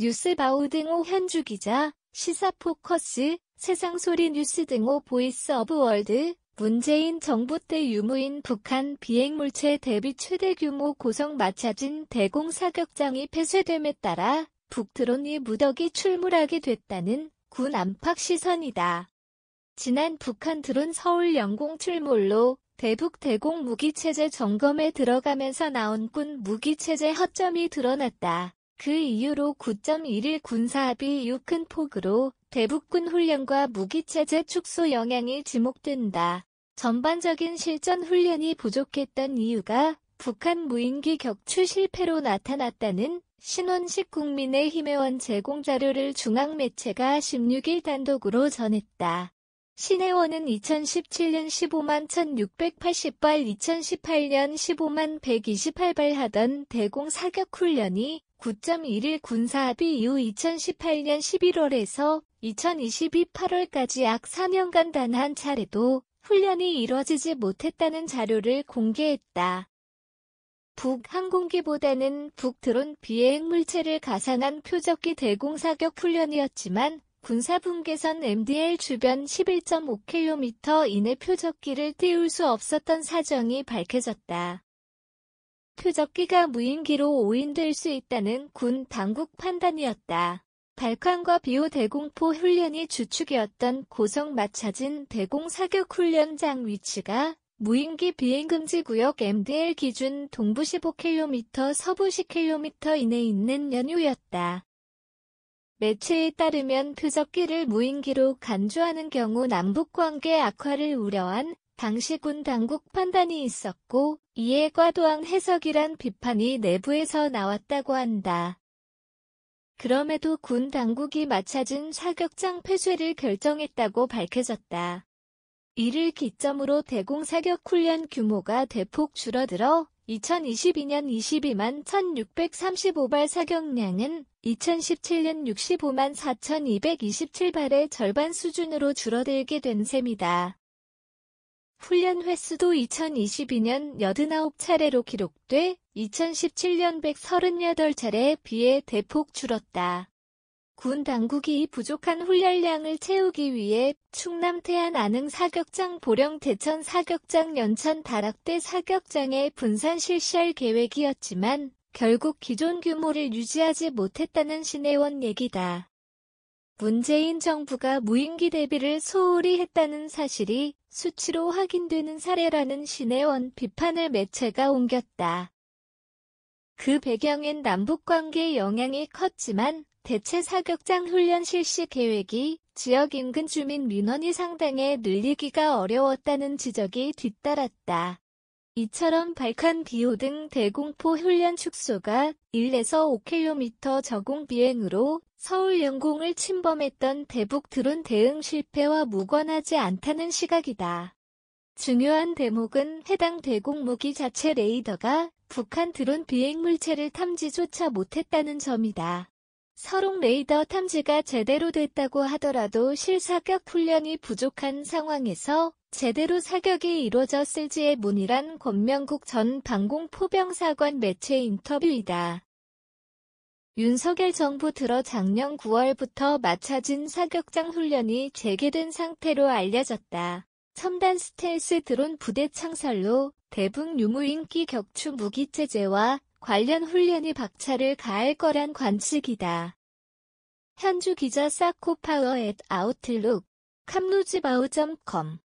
뉴스바우 등호 현주 기자, 시사포커스, 세상소리 뉴스 등호 보이스 오브 월드, 문재인 정부 때 유무인 북한 비행물체 대비 최대 규모 고성 마차진 대공 사격장이 폐쇄됨에 따라 북드론이 무더기 출몰하게 됐다는 군 안팎 시선이다. 지난 북한 드론 서울 영공 출몰로 대북 대공 무기체제 점검에 들어가면서 나온 군 무기체제 허점이 드러났다. 그 이후로 9.11 군사합의 이후 큰 폭으로 대북군 훈련과 무기체제 축소 영향이 지목된다. 전반적인 실전 훈련이 부족했던 이유가 북한 무인기 격추 실패로 나타났다는 신원식 국민의힘의원 제공 자료를 중앙매체가 16일 단독으로 전했다. 신의원은 2017년 15만 1680발, 2018년 15만 128발 하던 대공 사격 훈련이 9.11 군사합의 이후 2018년 11월에서 2022 8월까지 약 4년간 단 한 차례도 훈련이 이뤄지지 못했다는 자료를 공개했다. 북항공기보다는 북드론 비행물체를 가상한 표적기 대공사격 훈련이었지만 군사분계선 MDL 주변 11.5km 이내 표적기를 띄울 수 없었던 사정이 밝혀졌다. 표적기가 무인기로 오인될 수 있다는 군 당국 판단이었다. 발칸과 비호 대공포 훈련이 주축이었던 고성 마차진 대공 사격 훈련장 위치가 무인기 비행금지 구역 MDL 기준 동부 15km, 서부 10km 이내에 있는 연유였다. 매체에 따르면 표적기를 무인기로 간주하는 경우 남북관계 악화를 우려한 당시 군 당국 판단이 있었고 이에 과도한 해석이란 비판이 내부에서 나왔다고 한다. 그럼에도 군 당국이 마차진 사격장 폐쇄를 결정했다고 밝혀졌다. 이를 기점으로 대공 사격 훈련 규모가 대폭 줄어들어 2022년 22만 1635발 사격량은 2017년 65만 4227발의 절반 수준으로 줄어들게 된 셈이다. 훈련 횟수도 2022년 89차례로 기록돼 2017년 138차례에 비해 대폭 줄었다. 군 당국이 부족한 훈련량을 채우기 위해 충남 태안 안흥 사격장, 보령 대천 사격장, 연천 다락대 사격장에 분산 실시할 계획이었지만 결국 기존 규모를 유지하지 못했다는 신의원 얘기다. 문재인 정부가 무인기 대비를 소홀히 했다는 사실이 수치로 확인되는 사례라는 신의원 비판을 매체가 옮겼다. 그 배경엔 남북관계의 영향이 컸지만 대체 사격장 훈련 실시 계획이 지역 인근 주민 민원이 상당해 늘리기가 어려웠다는 지적이 뒤따랐다. 이처럼 발칸 비호 등 대공포 훈련 축소가 1에서 5km 저공 비행으로 서울 영공을 침범했던 대북 드론 대응 실패와 무관하지 않다는 시각이다. 중요한 대목은 해당 대공 무기 자체 레이더가 북한 드론 비행 물체를 탐지조차 못했다는 점이다. 서록 레이더 탐지가 제대로 됐다고 하더라도 실사격 훈련이 부족한 상황에서 제대로 사격이 이루어졌을지의 문의란 권명국 전 방공포병사관 매체 인터뷰이다. 윤석열 정부 들어 작년 9월부터 마차진 사격장 훈련이 재개된 상태로 알려졌다. 첨단 스텔스 드론 부대 창설로 대북 유무인기 격추 무기체제와 관련 훈련이 박차를 가할 거란 관측이다. 현주 기자 사코파워 @아웃룩, 캄루즈바우.com